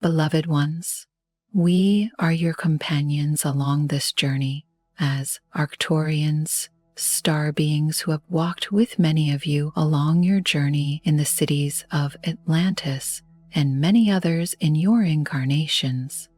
Beloved ones, we are your companions along this journey as Arcturians, star beings who have walked with many of you along your journey in the cities of Atlantis and many others in your incarnations.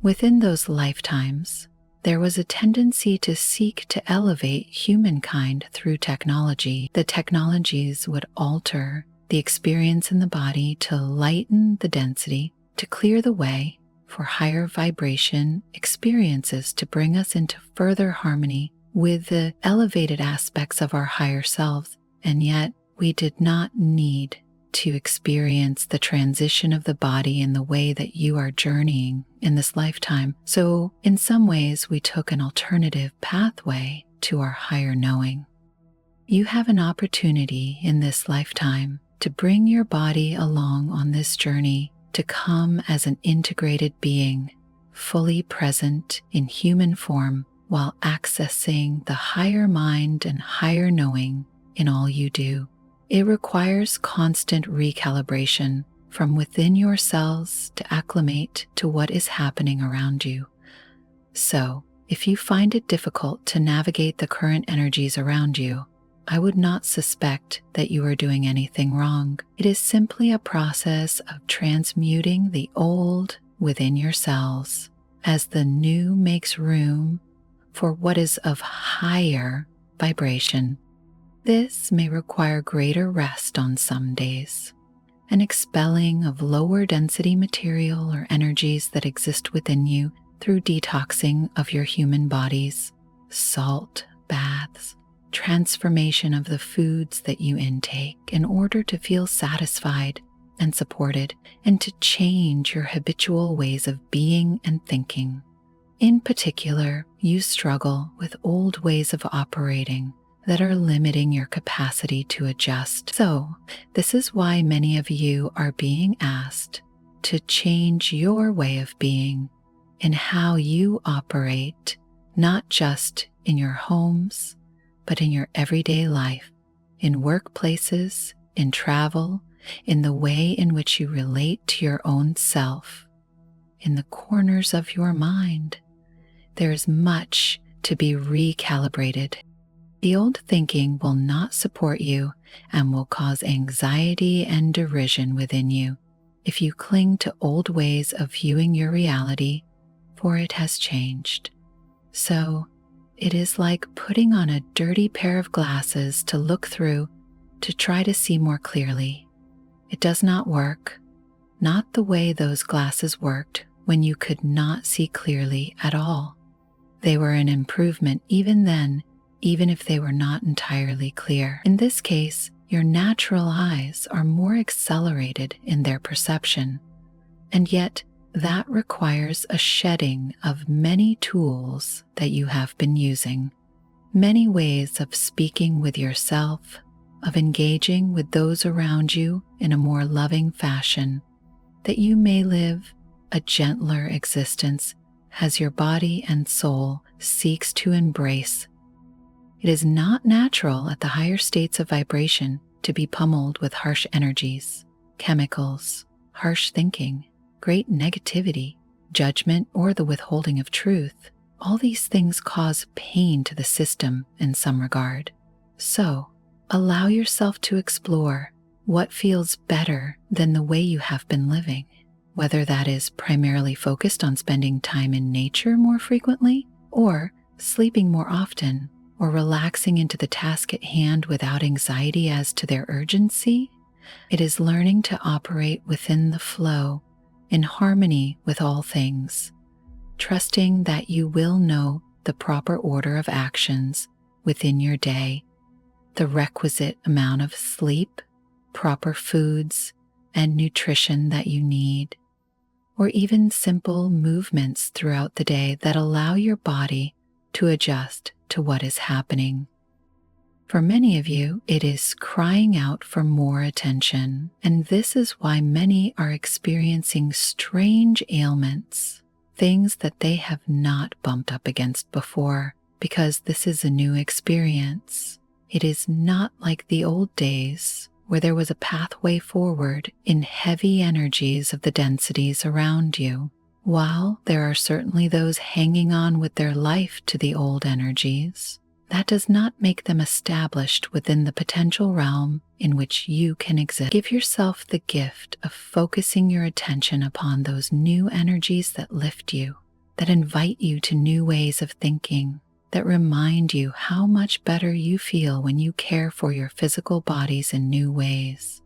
Within those lifetimes, there was a tendency to seek to elevate humankind through technology. The technologies would alter the experience in the body to lighten the density, to clear the way for higher vibration experiences, to bring us into further harmony with the elevated aspects of our higher selves. And yet, we did not need to experience the transition of the body in the way that you are journeying in this lifetime. So, in some ways, we took an alternative pathway to our higher knowing. You have an opportunity in this lifetime to bring your body along on this journey, to come as an integrated being, fully present in human form while accessing the higher mind and higher knowing in all you do. It requires constant recalibration from within yourselves to acclimate to what is happening around you. So, if you find it difficult to navigate the current energies around you, I would not suspect that you are doing anything wrong. It is simply a process of transmuting the old within yourselves as the new makes room for what is of higher vibration. This may require greater rest on some days, an expelling of lower density material or energies that exist within you through detoxing of your human bodies, salt baths, transformation of the foods that you intake in order to feel satisfied and supported, and to change your habitual ways of being and thinking. In particular, you struggle with old ways of operating that are limiting your capacity to adjust. So, this is why many of you are being asked to change your way of being in how you operate, not just in your homes, but in your everyday life, in workplaces, in travel, in the way in which you relate to your own self, in the corners of your mind. There is much to be recalibrated. The old thinking will not support you and will cause anxiety and derision within you if you cling to old ways of viewing your reality, for it has changed. So, it is like putting on a dirty pair of glasses to look through to try to see more clearly. It does not work, not the way those glasses worked when you could not see clearly at all. They were an improvement even then, even if they were not entirely clear. In this case, your natural eyes are more accelerated in their perception, and yet that requires a shedding of many tools that you have been using, many ways of speaking with yourself, of engaging with those around you in a more loving fashion, that you may live a gentler existence as your body and soul seeks to embrace. It is not natural at the higher states of vibration to be pummeled with harsh energies, chemicals, harsh thinking, great negativity, judgment, or the withholding of truth. All these things cause pain to the system in some regard. So, allow yourself to explore what feels better than the way you have been living, whether that is primarily focused on spending time in nature more frequently, or sleeping more often, or relaxing into the task at hand without anxiety as to their urgency. It is learning to operate within the flow, in harmony with all things, trusting that you will know the proper order of actions within your day, the requisite amount of sleep, proper foods, and nutrition that you need, or even simple movements throughout the day that allow your body to adjust to what is happening. For many of you, it is crying out for more attention, and this is why many are experiencing strange ailments, things that they have not bumped up against before, because this is a new experience. It is not like the old days where there was a pathway forward in heavy energies of the densities around you. While there are certainly those hanging on with their life to the old energies, that does not make them established within the potential realm in which you can exist. Give yourself the gift of focusing your attention upon those new energies that lift you, that invite you to new ways of thinking, that remind you how much better you feel when you care for your physical bodies in new ways.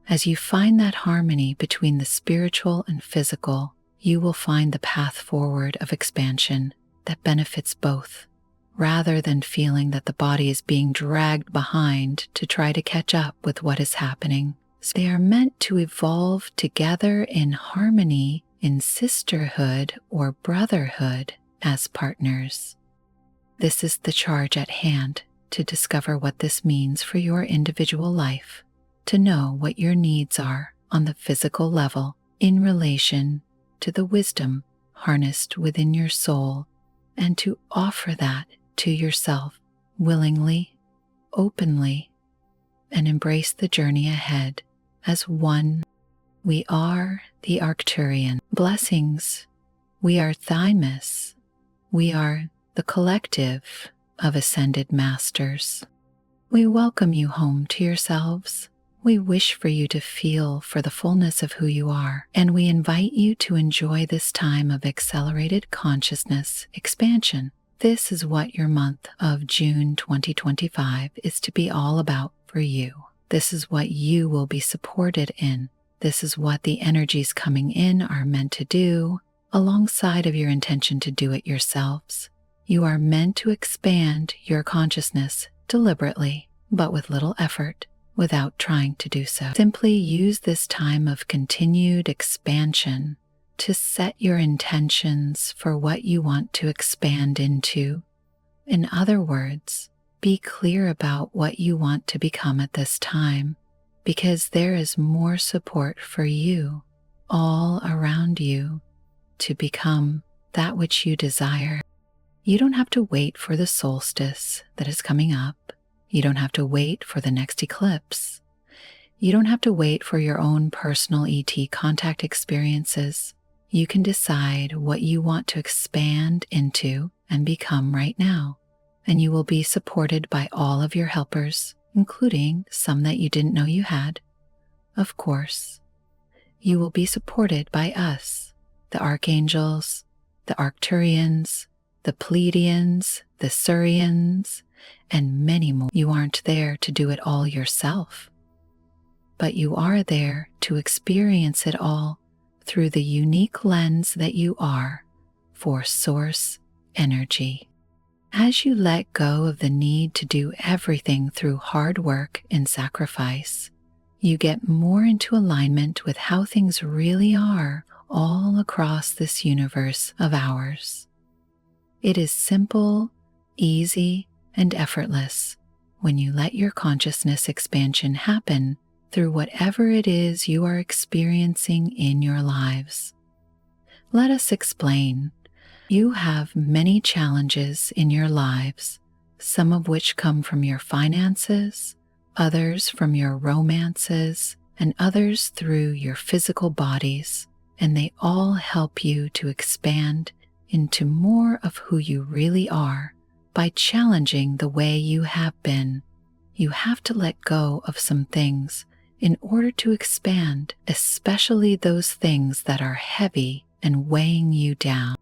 As you find that harmony between the spiritual and physical, you will find the path forward of expansion that benefits both, rather than feeling that the body is being dragged behind to try to catch up with what is happening. So they are meant to evolve together in harmony, in sisterhood or brotherhood as partners. This is the charge at hand to discover what this means for your individual life, to know what your needs are on the physical level in relation to the wisdom harnessed within your soul, and to offer that to yourself willingly, openly, and embrace the journey ahead as one. We are the Arcturian. Blessings. We are Thymus. We are the collective of ascended masters. We welcome you home to yourselves. We wish for you to feel for the fullness of who you are, and we invite you to enjoy this time of accelerated consciousness expansion. This is what your month of June 2025 is to be all about for you. This is what you will be supported in. This is what the energies coming in are meant to do, alongside of your intention to do it yourselves. You are meant to expand your consciousness deliberately, but with little effort, without trying to do so. Simply use this time of continued expansion to set your intentions for what you want to expand into. In other words, be clear about what you want to become at this time, because there is more support for you all around you to become that which you desire. You don't have to wait for the solstice that is coming up. You don't have to wait for the next eclipse. You don't have to wait for your own personal ET contact experiences. You can decide what you want to expand into and become right now, and you will be supported by all of your helpers, including some that you didn't know you had. Of course, you will be supported by us, the archangels, the Arcturians, the Pleiadians, the Surians, and many more. You aren't there to do it all yourself, but you are there to experience it all through the unique lens that you are for source energy. As you let go of the need to do everything through hard work and sacrifice, you get more into alignment with how things really are all across this universe of ours. It is simple, easy, and effortless when you let your consciousness expansion happen through whatever it is you are experiencing in your lives. Let us explain. You have many challenges in your lives, some of which come from your finances, others from your romances, and others through your physical bodies, and they all help you to expand into more of who you really are by challenging the way you have been. You have to let go of some things in order to expand, especially those things that are heavy and weighing you down.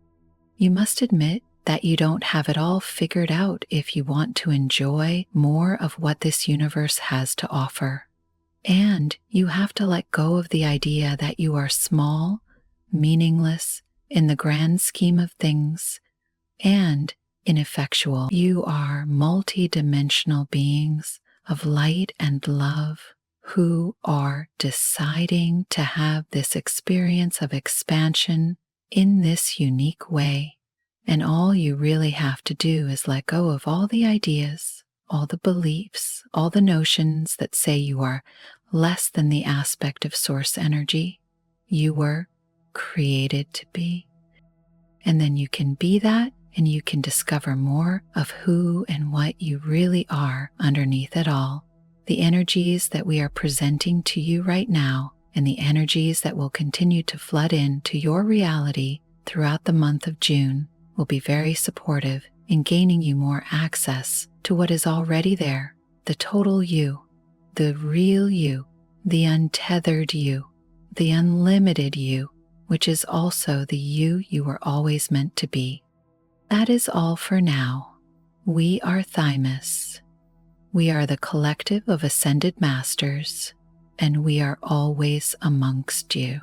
You must admit that you don't have it all figured out if you want to enjoy more of what this universe has to offer. And you have to let go of the idea that you are small, meaningless in the grand scheme of things, and ineffectual. You are multi-dimensional beings of light and love who are deciding to have this experience of expansion in this unique way. And all you really have to do is let go of all the ideas, all the beliefs, all the notions that say you are less than the aspect of source energy you were created to be. And then you can be that, and you can discover more of who and what you really are underneath it all. The energies that we are presenting to you right now and the energies that will continue to flood into your reality throughout the month of June will be very supportive in gaining you more access to what is already there, the total you, the real you, the untethered you, the unlimited you, which is also the you were always meant to be. That is all for now. We are Thymus. We are the collective of ascended masters, and we are always amongst you.